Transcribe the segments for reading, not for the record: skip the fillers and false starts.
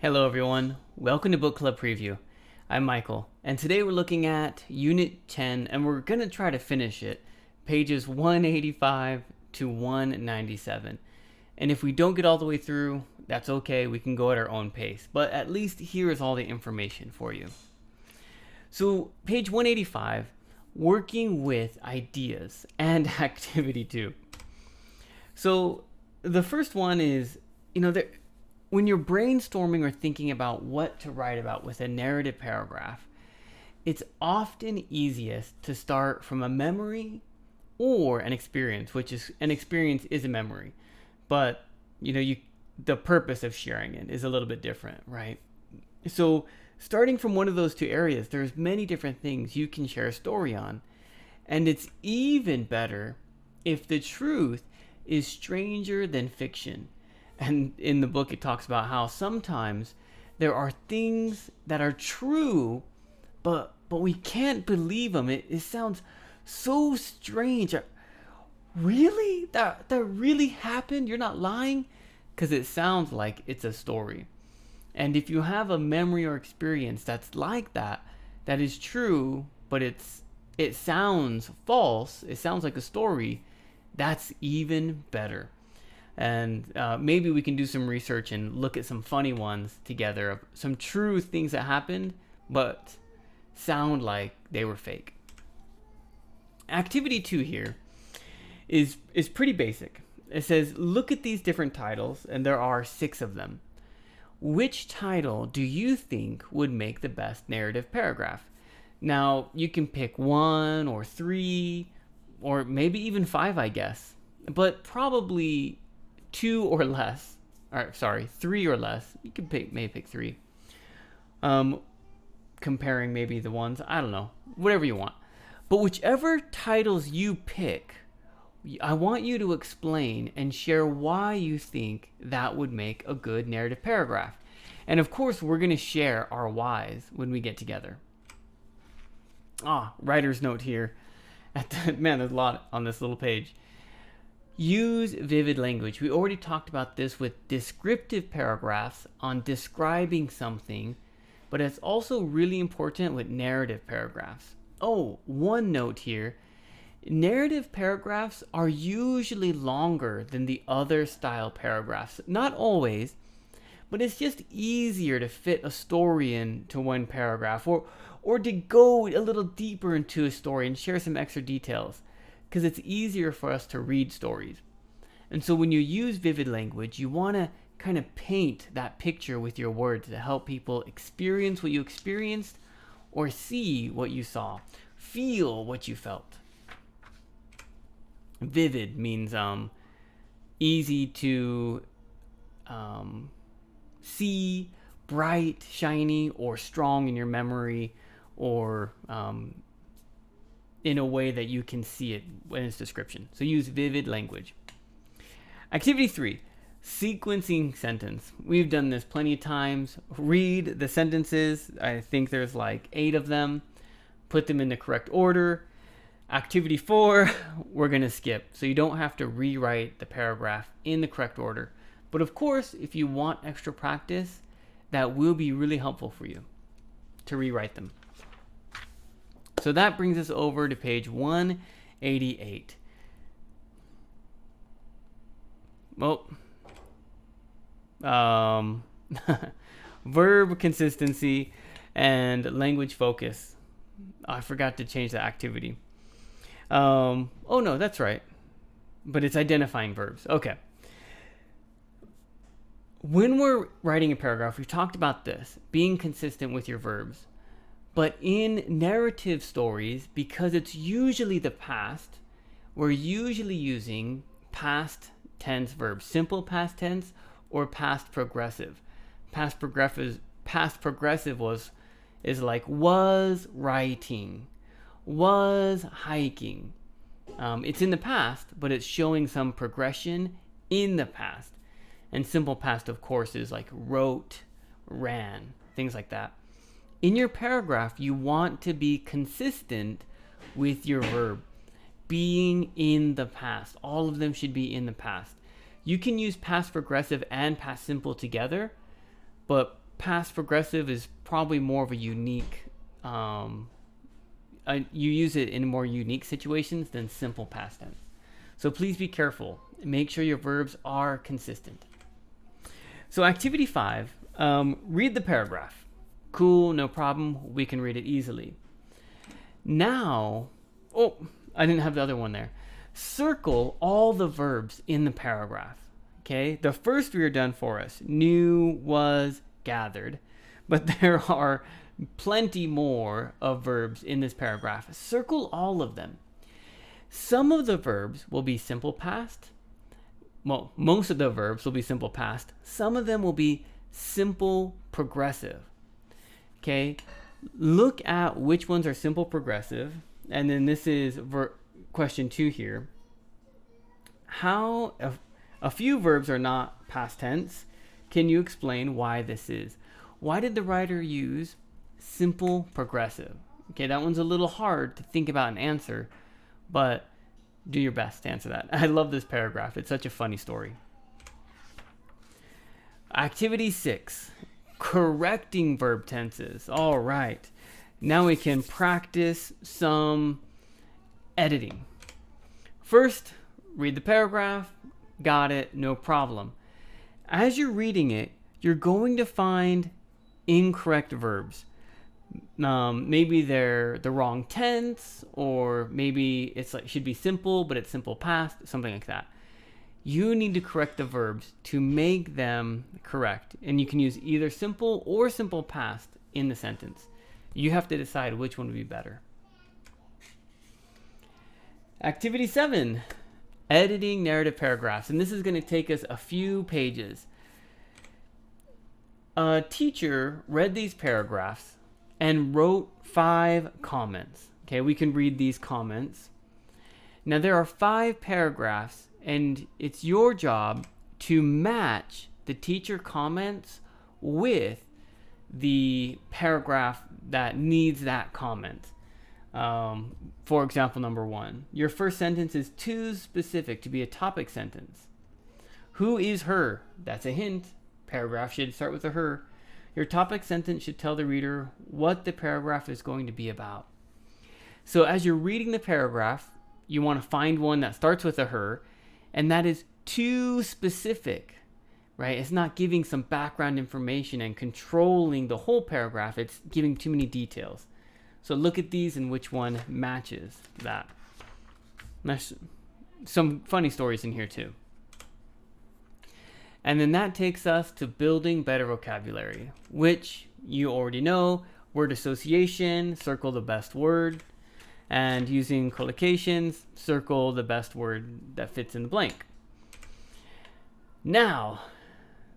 Hello everyone, welcome to Book Club Preview. I'm Michael, and today we're looking at Unit 10, and we're going to try to finish it, pages 185 to 197. And if we don't get all the way through, that's okay, we can go at our own pace, but at least here is all the information for you. So, page 185, working with ideas and activity 2. So, the first one is, when you're brainstorming or thinking about what to write about with a narrative paragraph, it's often easiest to start from a memory or an experience, which is an experience is a memory, but the purpose of sharing it is a little bit different, right? So starting from one of those two areas, there's many different things you can share a story on, and it's even better if the truth is stranger than fiction. And in the book, it talks about how sometimes there are things that are true, but we can't believe them. It sounds so strange. Really? That really happened? You're not lying? Because it sounds like it's a story. And if you have a memory or experience that's like that is true, but it sounds false, it sounds like a story, that's even better. And maybe we can do some research and look at some funny ones together of some true things that happened but sound like they were fake. Activity 2 here is pretty basic. It says, look at these different titles, and there are 6 of them. Which title do you think would make the best narrative paragraph? Now, you can pick 1 or 3 or maybe even 5, I guess, but probably 2 or less, or sorry, 3 or less. You can maybe pick 3. Comparing maybe the ones, I don't know, whatever you want. But whichever titles you pick, I want you to explain and share why you think that would make a good narrative paragraph. And of course, we're going to share our whys when we get together. Writer's note here. Man, there's a lot on this little page. Use vivid language. We already talked about this with descriptive paragraphs on describing something, but it's also really important with narrative paragraphs. One note here. Narrative paragraphs are usually longer than the other style paragraphs. Not always, but it's just easier to fit a story into one paragraph or to go a little deeper into a story and share some extra details, because it's easier for us to read stories. And so when you use vivid language, you want to kind of paint that picture with your words to help people experience what you experienced or see what you saw, feel what you felt. Vivid means easy to see, bright, shiny, or strong in your memory, or in a way that you can see it in its description. So use vivid language. Activity 3, sequencing sentence. We've done this plenty of times. Read the sentences. I think there's like 8 of them. Put them in the correct order. Activity 4, we're going to skip. So you don't have to rewrite the paragraph in the correct order. But of course, if you want extra practice, that will be really helpful for you to rewrite them. So that brings us over to page 188. Verb consistency and language focus. I forgot to change the activity. No, that's right. But it's identifying verbs. Okay. When we're writing a paragraph, we've talked about this, being consistent with your verbs. But in narrative stories, because it's usually the past, we're usually using past tense verbs, simple past tense or past progressive. Past progressive is like was writing, was hiking. It's in the past, but it's showing some progression in the past. And simple past, of course, is like wrote, ran, things like that. In your paragraph, you want to be consistent with your verb. Being in the past. All of them should be in the past. You can use past progressive and past simple together, but past progressive is probably more of a unique, you use it in more unique situations than simple past tense. So please be careful. Make sure your verbs are consistent. So activity 5, read the paragraph. Cool, no problem. We can read it easily. Now, I didn't have the other one there. Circle all the verbs in the paragraph. Okay, the first three are done for us. Knew, was, gathered. But there are plenty more of verbs in this paragraph. Circle all of them. Some of the verbs will be simple past. Well, most of the verbs will be simple past. Some of them will be simple progressive. Okay, look at which ones are simple progressive. And then this is question 2 here. How a few verbs are not past tense. Can you explain why this is? Why did the writer use simple progressive? Okay, that one's a little hard to think about and answer, but do your best to answer that. I love this paragraph. It's such a funny story. Activity 6, correcting verb tenses. All right, now we can practice some editing. First, read the paragraph. Got it, no problem. As you're reading it, you're going to find incorrect verbs. Maybe they're the wrong tense, or maybe it's like should be simple, but it's simple past, something like that. You need to correct the verbs to make them correct, and you can use either simple or simple past in the sentence. You have to decide which one would be better. Activity 7, editing narrative paragraphs, and this is going to take us a few pages. A teacher read these paragraphs and wrote 5 comments. Okay, we can read these comments. Now there are 5 paragraphs, and it's your job to match the teacher comments with the paragraph that needs that comment. For example, number 1, your first sentence is too specific to be a topic sentence. Who is her? That's a hint. Paragraph should start with a her. Your topic sentence should tell the reader what the paragraph is going to be about. So as you're reading the paragraph, you want to find one that starts with a her, and that is too specific, right? It's not giving some background information and controlling the whole paragraph. It's giving too many details. So look at these and which one matches that. There's some funny stories in here too. And then that takes us to building better vocabulary, which you already know. Word association, circle the best word. And using collocations, circle the best word that fits in the blank. Now,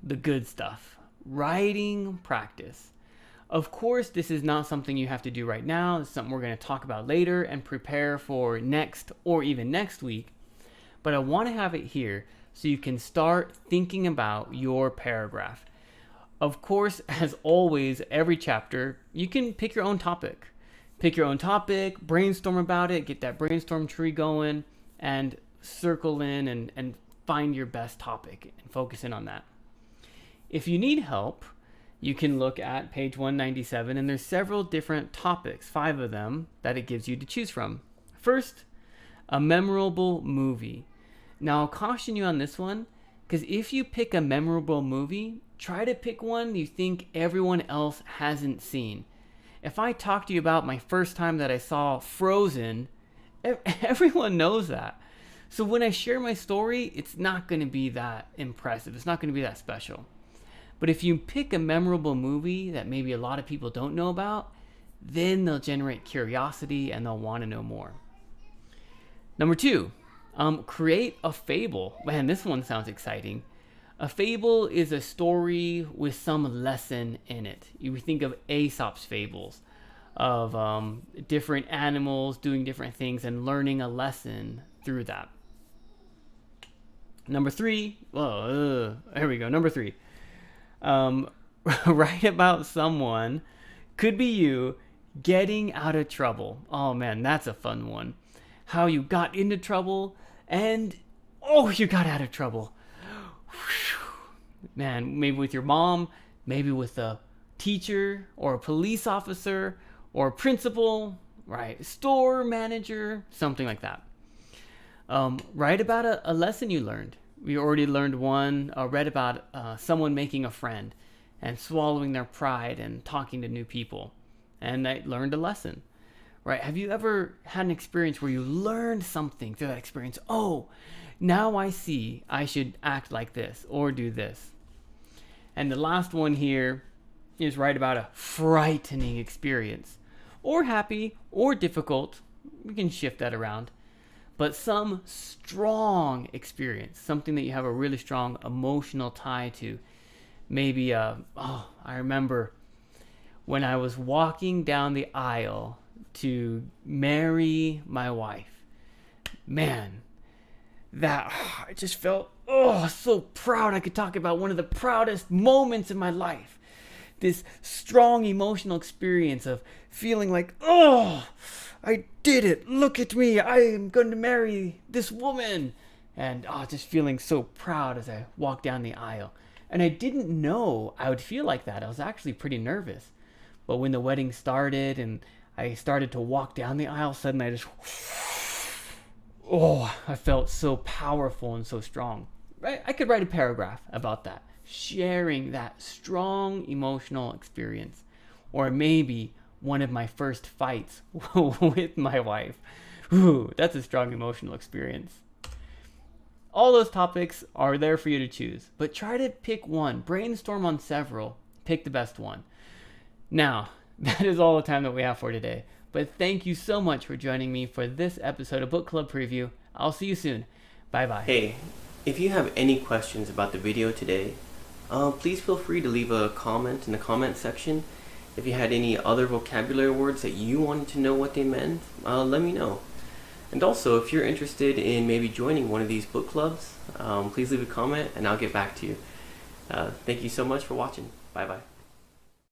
the good stuff. Writing practice. Of course, this is not something you have to do right now. It's something we're going to talk about later and prepare for next or even next week. But I want to have it here so you can start thinking about your paragraph. Of course, as always, every chapter, you can pick your own topic. Pick your own topic, brainstorm about it, get that brainstorm tree going, and circle in and find your best topic and focus in on that. If you need help, you can look at page 197, and there's several different topics, 5 of them, that it gives you to choose from. First, a memorable movie. Now, I'll caution you on this one, because if you pick a memorable movie, try to pick one you think everyone else hasn't seen. If I talk to you about my first time that I saw Frozen, everyone knows that. So when I share my story, it's not going to be that impressive. It's not going to be that special. But if you pick a memorable movie that maybe a lot of people don't know about, then they'll generate curiosity and they'll want to know more. Number 2, create a fable. Man, this one sounds exciting. A fable is a story with some lesson in it. You think of Aesop's fables of different animals doing different things and learning a lesson through that. Number 3, here we go. Number 3, write about someone, could be you, getting out of trouble. Oh man, that's a fun one. How you got into trouble and you got out of trouble. Man, maybe with your mom, maybe with a teacher or a police officer or a principal, right? Store manager, something like that. Write about a lesson you learned. We already learned one, read about someone making a friend and swallowing their pride and talking to new people. And I learned a lesson, right? Have you ever had an experience where you learned something through that experience? Oh, now I see I should act like this or do this. And the last one here is write about a frightening experience, or happy or difficult. We can shift that around. But some strong experience, something that you have a really strong emotional tie to. Maybe, I remember when I was walking down the aisle to marry my wife. Man, I just felt, so proud. I could talk about one of the proudest moments in my life. This strong emotional experience of feeling like, I did it. Look at me. I am going to marry this woman. And just feeling so proud as I walked down the aisle. And I didn't know I would feel like that. I was actually pretty nervous. But when the wedding started and I started to walk down the aisle, suddenly I just, I felt so powerful and so strong. Right? I could write a paragraph about that, sharing that strong emotional experience. Or maybe one of my first fights with my wife. Ooh, that's a strong emotional experience. All those topics are there for you to choose, but try to pick one. Brainstorm on several. Pick the best one. Now, that is all the time that we have for today. But thank you so much for joining me for this episode of Book Club Preview. I'll see you soon. Bye-bye. Hey, if you have any questions about the video today, please feel free to leave a comment in the comment section. If you had any other vocabulary words that you wanted to know what they meant, let me know. And also, if you're interested in maybe joining one of these book clubs, please leave a comment and I'll get back to you. Thank you so much for watching. Bye-bye.